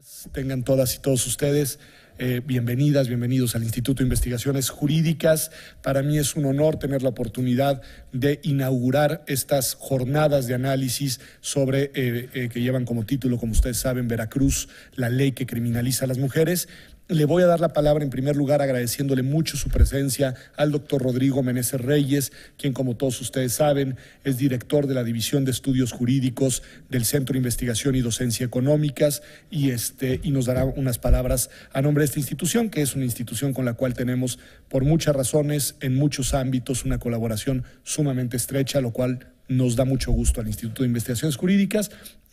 días tengan todas y todos ustedes. Bienvenidas, bienvenidos al Instituto de Investigaciones Jurídicas. Para mí es un honor tener la oportunidad de inaugurar estas jornadas de análisis sobre, que llevan como título, como ustedes saben, Veracruz, la ley que criminaliza a las mujeres. Le voy a dar la palabra en primer lugar agradeciéndole mucho su presencia al doctor Rodrigo Meneses Reyes, quien, como todos ustedes saben, es director de la División de Estudios Jurídicos del Centro de Investigación y Docencia Económicas y nos dará unas palabras a nombre de esta institución, que es una institución con la cual tenemos, por muchas razones, en muchos ámbitos, una colaboración sumamente estrecha, lo cual nos da mucho gusto al Instituto de Investigaciones Jurídicas.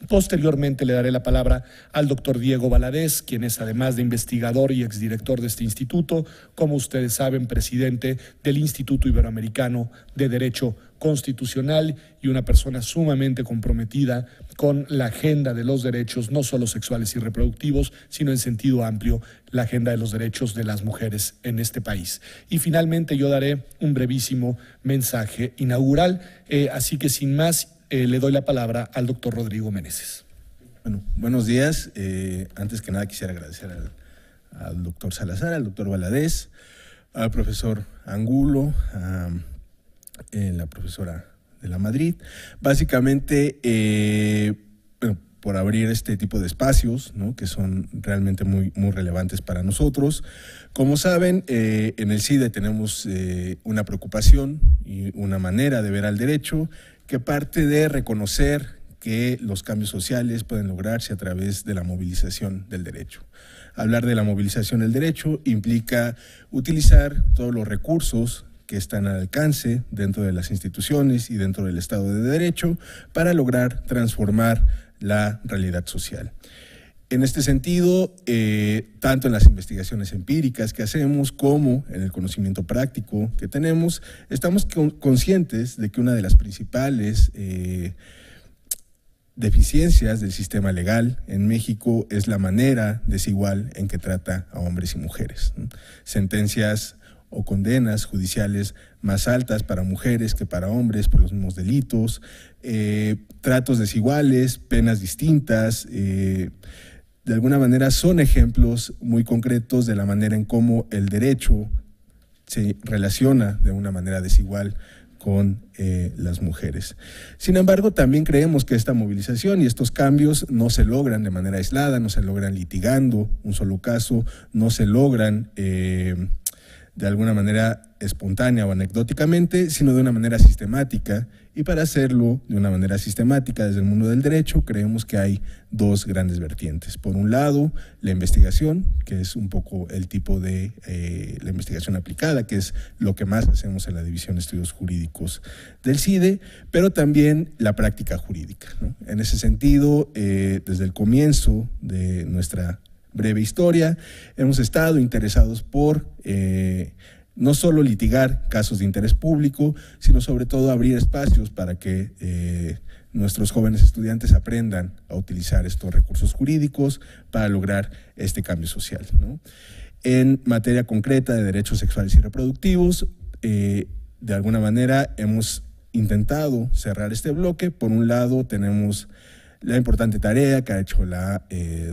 Posteriormente le daré la palabra al doctor Diego Valadez, quien es, además de investigador y exdirector de este instituto, como ustedes saben, presidente del Instituto Iberoamericano de Derecho Constitucional y una persona sumamente comprometida con la agenda de los derechos, no solo sexuales y reproductivos, sino en sentido amplio, la agenda de los derechos de las mujeres en este país. Y finalmente yo daré un brevísimo mensaje inaugural, así que sin más, le doy la palabra al doctor Rodrigo Meneses. Bueno, buenos días. Antes que nada quisiera agradecer al doctor Salazar, al doctor Valadez, al profesor Angulo, a la profesora de la Madrid, básicamente por abrir este tipo de espacios, ¿no?, que son realmente muy relevantes para nosotros. Como saben, en el CIDE tenemos una preocupación y una manera de ver al derecho que parte de reconocer que los cambios sociales pueden lograrse a través de la movilización del derecho. Hablar de la movilización del derecho implica utilizar todos los recursos que están al alcance dentro de las instituciones y dentro del Estado de Derecho para lograr transformar la realidad social. En este sentido, tanto en las investigaciones empíricas que hacemos como en el conocimiento práctico que tenemos, estamos conscientes de que una de las principales deficiencias del sistema legal en México es la manera desigual en que trata a hombres y mujeres, ¿no? Sentencias o condenas judiciales más altas para mujeres que para hombres por los mismos delitos, tratos desiguales, penas distintas, de alguna manera son ejemplos muy concretos de la manera en cómo el derecho se relaciona de una manera desigual con las mujeres. Sin embargo, también creemos que esta movilización y estos cambios no se logran de manera aislada, no se logran litigando un solo caso, no se logran de alguna manera espontánea o anecdóticamente, sino de una manera sistemática. Y para hacerlo de una manera sistemática desde el mundo del derecho, creemos que hay dos grandes vertientes. Por un lado, la investigación, que es un poco el tipo de la investigación aplicada, que es lo que más hacemos en la División de Estudios Jurídicos del CIDE, pero también la práctica jurídica, ¿no? En ese sentido, desde el comienzo de nuestra breve historia, hemos estado interesados por no solo litigar casos de interés público, sino sobre todo abrir espacios para que nuestros jóvenes estudiantes aprendan a utilizar estos recursos jurídicos para lograr este cambio social, ¿no? En materia concreta de derechos sexuales y reproductivos, de alguna manera hemos intentado cerrar este bloque. Por un lado tenemos la importante tarea que ha hecho la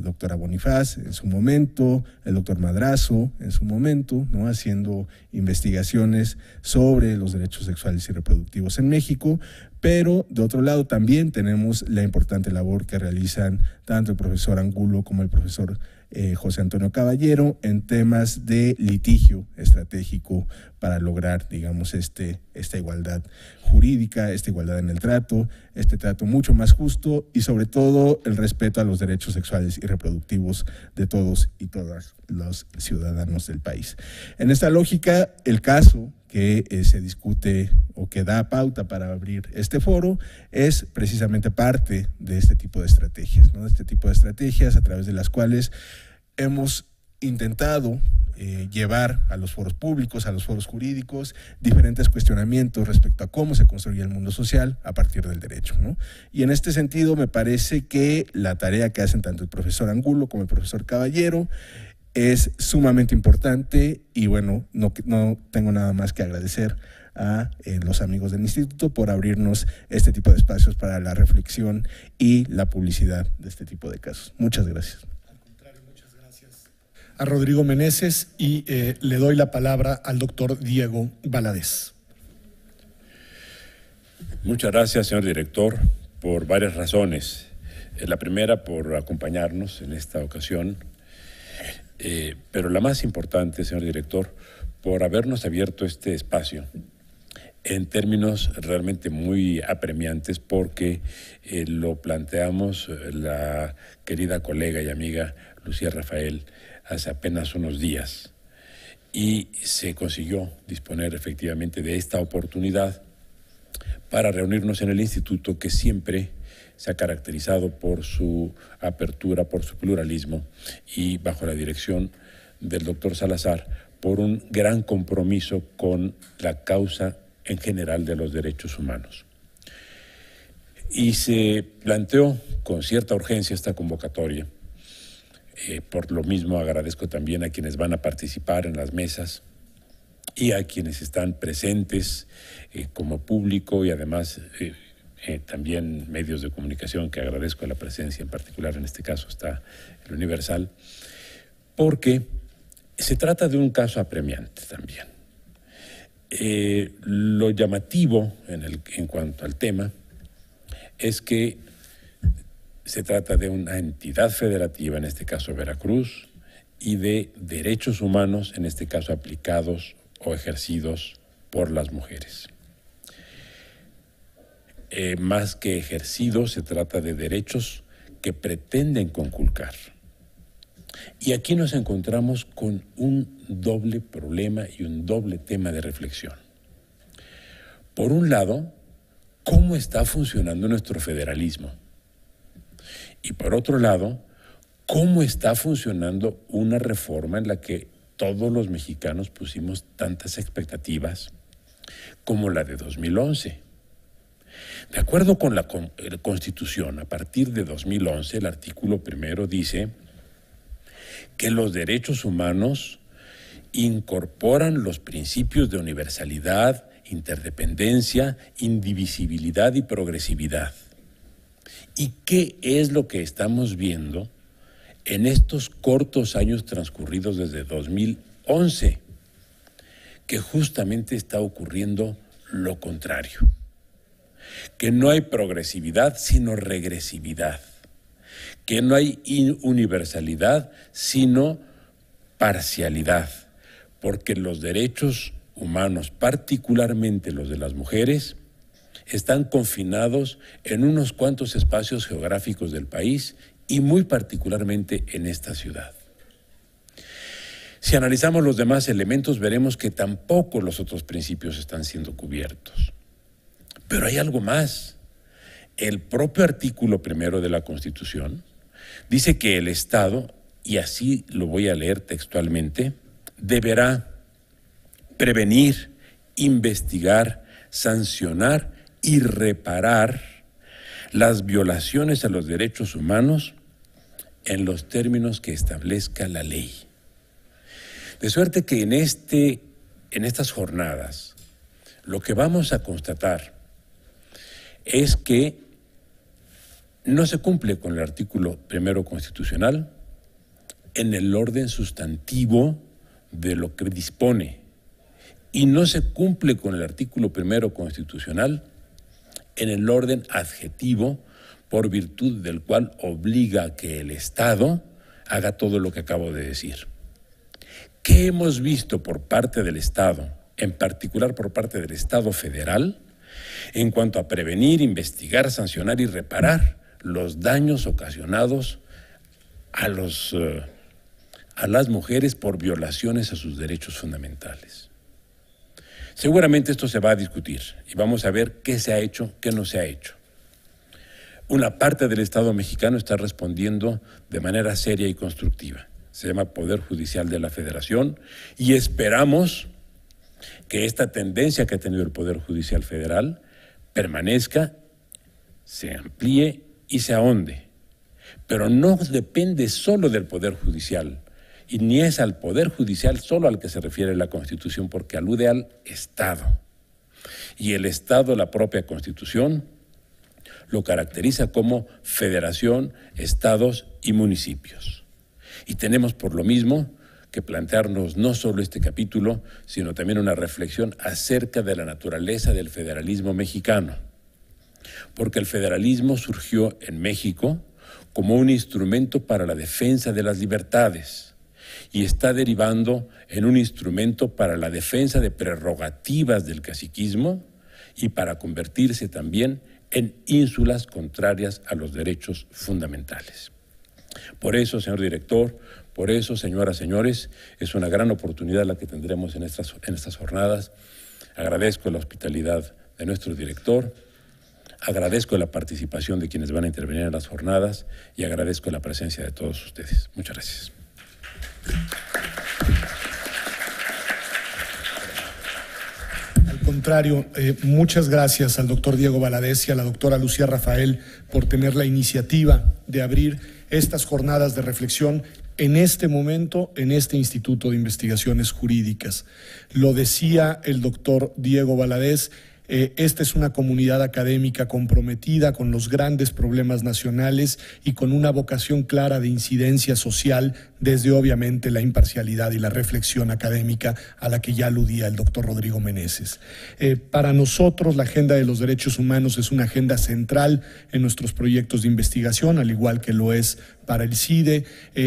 doctora Bonifaz en su momento, el doctor Madrazo en su momento, ¿no?, haciendo investigaciones sobre los derechos sexuales y reproductivos en México, pero de otro lado también tenemos la importante labor que realizan tanto el profesor Angulo como el profesor José Antonio Caballero en temas de litigio estratégico para lograr, digamos, esta igualdad jurídica, esta igualdad en el trato, este trato mucho más justo y sobre todo el respeto a los derechos sexuales y reproductivos de todos y todas los ciudadanos del país. En esta lógica, el caso que se discute o que da pauta para abrir este foro es precisamente parte de este tipo de estrategias, ¿no? De este tipo de estrategias a través de las cuales hemos intentado llevar a los foros públicos, a los foros jurídicos, diferentes cuestionamientos respecto a cómo se construye el mundo social a partir del derecho, ¿no? Y en este sentido me parece que la tarea que hacen tanto el profesor Angulo como el profesor Caballero es sumamente importante y bueno, no tengo nada más que agradecer a los amigos del instituto por abrirnos este tipo de espacios para la reflexión y la publicidad de este tipo de casos. Muchas gracias. a Rodrigo Meneses y le doy la palabra al doctor Diego Valadez. Muchas gracias, señor director, por varias razones. La primera, por acompañarnos en esta ocasión, pero la más importante, señor director, por habernos abierto este espacio en términos realmente muy apremiantes, porque lo planteamos la querida colega y amiga Lucía Rafael hace apenas unos días, y se consiguió disponer efectivamente de esta oportunidad para reunirnos en el instituto, que siempre se ha caracterizado por su apertura, por su pluralismo, y bajo la dirección del doctor Salazar, por un gran compromiso con la causa en general de los derechos humanos. Y se planteó con cierta urgencia esta convocatoria. Por lo mismo agradezco también a quienes van a participar en las mesas y a quienes están presentes como público, y además también medios de comunicación, que agradezco la presencia, en particular en este caso está el Universal, porque se trata de un caso apremiante también. Lo llamativo en cuanto al tema es que se trata de una entidad federativa, en este caso Veracruz, y de derechos humanos, en este caso aplicados o ejercidos por las mujeres. Más que ejercidos, se trata de derechos que pretenden conculcar. Y aquí nos encontramos con un doble problema y un doble tema de reflexión. Por un lado, ¿cómo está funcionando nuestro federalismo? Y por otro lado, ¿cómo está funcionando una reforma en la que todos los mexicanos pusimos tantas expectativas como la de 2011? De acuerdo con la Constitución, a partir de 2011, el artículo 1 dice que los derechos humanos incorporan los principios de universalidad, interdependencia, indivisibilidad y progresividad. ¿Y qué es lo que estamos viendo en estos cortos años transcurridos desde 2011? Que justamente está ocurriendo lo contrario. Que no hay progresividad, sino regresividad. Que no hay universalidad, sino parcialidad. Porque los derechos humanos, particularmente los de las mujeres, están confinados en unos cuantos espacios geográficos del país, y muy particularmente en esta ciudad. Si analizamos los demás elementos, veremos que tampoco los otros principios están siendo cubiertos. Pero hay algo más. El propio artículo 1 de la Constitución dice que el Estado, y así lo voy a leer textualmente, deberá prevenir, investigar, sancionar y reparar las violaciones a los derechos humanos en los términos que establezca la ley. De suerte que en estas jornadas lo que vamos a constatar es que no se cumple con el artículo 1 constitucional en el orden sustantivo de lo que dispone, y no se cumple con el artículo 1 constitucional en el orden adjetivo, por virtud del cual obliga a que el Estado haga todo lo que acabo de decir. ¿Qué hemos visto por parte del Estado, en particular por parte del Estado federal, en cuanto a prevenir, investigar, sancionar y reparar los daños ocasionados a las mujeres por violaciones a sus derechos fundamentales? Seguramente esto se va a discutir y vamos a ver qué se ha hecho, qué no se ha hecho. Una parte del Estado mexicano está respondiendo de manera seria y constructiva. Se llama Poder Judicial de la Federación, y esperamos que esta tendencia que ha tenido el Poder Judicial Federal permanezca, se amplíe y se ahonde. Pero no depende solo del Poder Judicial, y ni es al Poder Judicial solo al que se refiere la Constitución, porque alude al Estado. Y el Estado, la propia Constitución, lo caracteriza como federación, estados y municipios. Y tenemos por lo mismo que plantearnos no solo este capítulo, sino también una reflexión acerca de la naturaleza del federalismo mexicano. Porque el federalismo surgió en México como un instrumento para la defensa de las libertades y está derivando en un instrumento para la defensa de prerrogativas del caciquismo y para convertirse también en ínsulas contrarias a los derechos fundamentales. Por eso, señor director, por eso, señoras, señores, es una gran oportunidad la que tendremos en estas jornadas. Agradezco la hospitalidad de nuestro director, agradezco la participación de quienes van a intervenir en las jornadas y agradezco la presencia de todos ustedes. Muchas gracias. Al contrario, muchas gracias al doctor Diego Valadez y a la doctora Lucía Rafael por tener la iniciativa de abrir estas jornadas de reflexión en este momento, en este Instituto de Investigaciones Jurídicas. Lo decía el doctor Diego Valadez, esta es una comunidad académica comprometida con los grandes problemas nacionales y con una vocación clara de incidencia social desde obviamente la imparcialidad y la reflexión académica a la que ya aludía el doctor Rodrigo Meneses. Para nosotros la agenda de los derechos humanos es una agenda central en nuestros proyectos de investigación, al igual que lo es para el CIDE.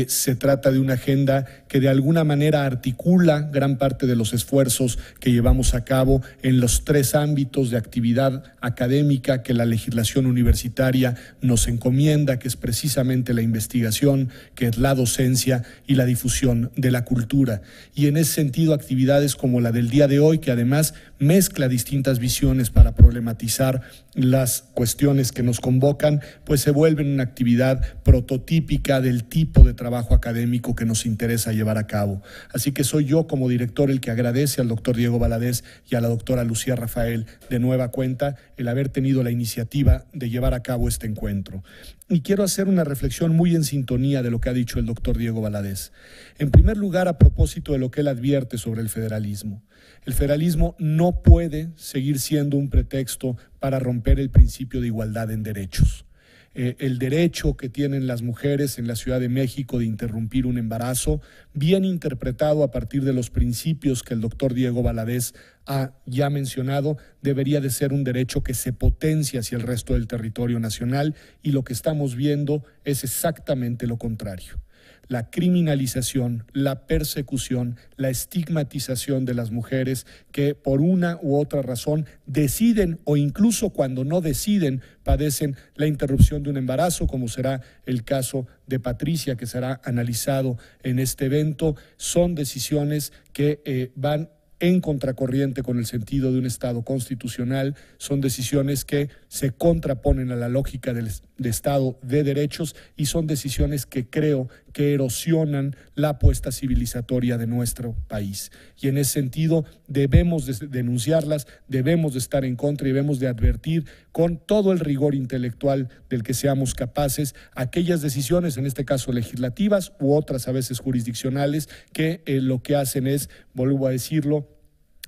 Se trata de una agenda que de alguna manera articula gran parte de los esfuerzos que llevamos a cabo en los tres ámbitos de actividad académica que la legislación universitaria nos encomienda, que es precisamente la investigación, que es la docencia y la difusión de la cultura. Y en ese sentido, actividades como la del día de hoy, que además mezcla distintas visiones para problematizar las cuestiones que nos convocan, pues se vuelven una actividad prototípica del tipo de trabajo académico que nos interesa llevar a cabo. Así que soy yo como director el que agradece al doctor Diego Valadez y a la doctora Lucía Rafael de nueva cuenta el haber tenido la iniciativa de llevar a cabo este encuentro. Y quiero hacer una reflexión muy en sintonía de lo que ha dicho el doctor Diego Valadez. En primer lugar, a propósito de lo que él advierte sobre el federalismo. El federalismo no puede seguir siendo un pretexto para romper el principio de igualdad en derechos. El derecho que tienen las mujeres en la Ciudad de México de interrumpir un embarazo, bien interpretado a partir de los principios que el doctor Diego Valadez ha ya mencionado, debería de ser un derecho que se potencia hacia el resto del territorio nacional, y lo que estamos viendo es exactamente lo contrario. La criminalización, la persecución, la estigmatización de las mujeres que por una u otra razón deciden, o incluso cuando no deciden, padecen la interrupción de un embarazo, como será el caso de Patricia, que será analizado en este evento. Son decisiones que van en contracorriente con el sentido de un Estado constitucional, son decisiones que se contraponen a la lógica del Estado de derechos y son decisiones que creo que erosionan la apuesta civilizatoria de nuestro país. Y en ese sentido debemos de denunciarlas, debemos de estar en contra y debemos de advertir con todo el rigor intelectual del que seamos capaces aquellas decisiones, en este caso legislativas u otras a veces jurisdiccionales, que lo que hacen es, vuelvo a decirlo,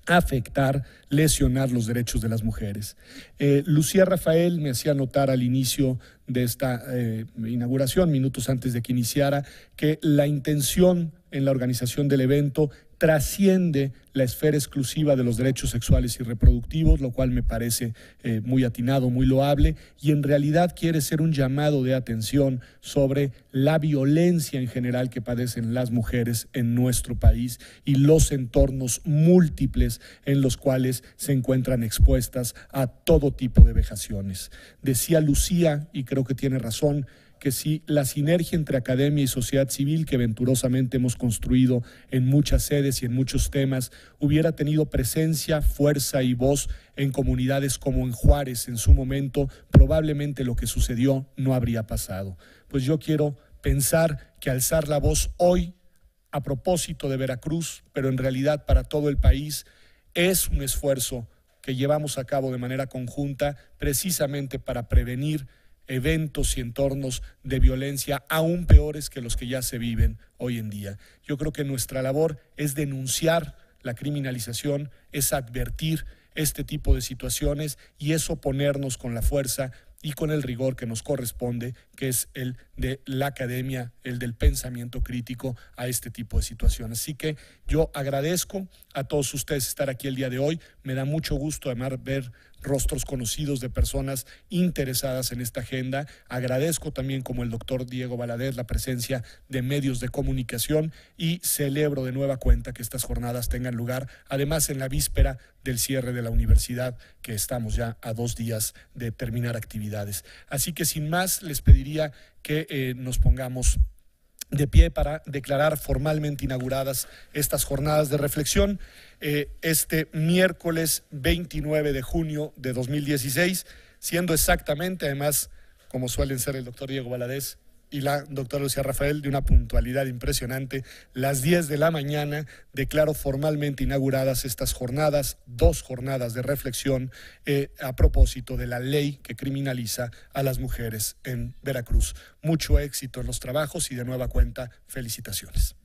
afectar, lesionar los derechos de las mujeres. Lucía Rafael me hacía notar al inicio de esta inauguración, minutos antes de que iniciara, que la intención en la organización del evento trasciende la esfera exclusiva de los derechos sexuales y reproductivos, lo cual me parece muy atinado, muy loable, y en realidad quiere ser un llamado de atención sobre la violencia en general que padecen las mujeres en nuestro país y los entornos múltiples en los cuales se encuentran expuestas a todo tipo de vejaciones. Decía Lucía, y creo que tiene razón, que si la sinergia entre academia y sociedad civil que venturosamente hemos construido en muchas sedes y en muchos temas hubiera tenido presencia, fuerza y voz en comunidades como en Juárez en su momento, probablemente lo que sucedió no habría pasado. Pues yo quiero pensar que alzar la voz hoy a propósito de Veracruz, pero en realidad para todo el país, es un esfuerzo que llevamos a cabo de manera conjunta precisamente para prevenir eventos y entornos de violencia aún peores que los que ya se viven hoy en día. Yo creo que nuestra labor es denunciar la criminalización, es advertir este tipo de situaciones y es oponernos con la fuerza y con el rigor que nos corresponde que es el de la academia, el del pensamiento crítico a este tipo de situaciones. Así que yo agradezco a todos ustedes estar aquí el día de hoy. Me da mucho gusto además ver rostros conocidos de personas interesadas en esta agenda. Agradezco también, como el doctor Diego Valadez, la presencia de medios de comunicación y celebro de nueva cuenta que estas jornadas tengan lugar, además en la víspera del cierre de la universidad, que estamos ya a 2 días de terminar actividades. Así que sin más, les pediría que nos pongamos de pie para declarar formalmente inauguradas estas jornadas de reflexión este miércoles 29 de junio de 2016, siendo exactamente, además, como suelen ser el doctor Diego Valadez y la doctora Lucía Rafael, de una puntualidad impresionante, las 10 de la mañana, declaro formalmente inauguradas estas jornadas, 2 jornadas de reflexión a propósito de la ley que criminaliza a las mujeres en Veracruz. Mucho éxito en los trabajos y de nueva cuenta, felicitaciones.